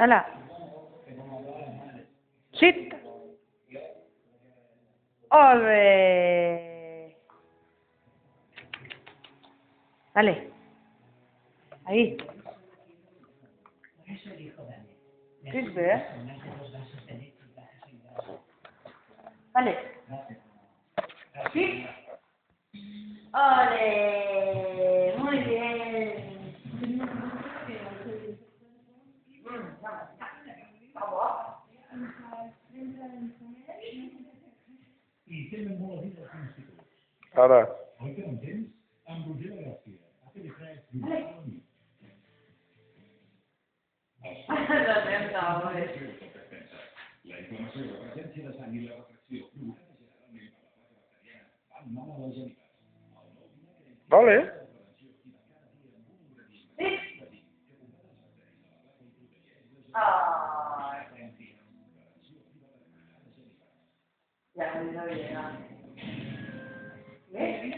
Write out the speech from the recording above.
Hala. Sit. Ole. Vale. Ahí. ¿Qué es ver? Vale. Sí. Ole. Muy bien. I tenen molt a dir dels instituts. Ara. Oi que m'entens? Amb Roger la Gràcia, a TV3, diumenge a la nit. La inflamació, la presència de sang i la retracció provocada generalment per la placa bacteriana van mal a la genital. Vale. Ya, no llega. ¿Ves?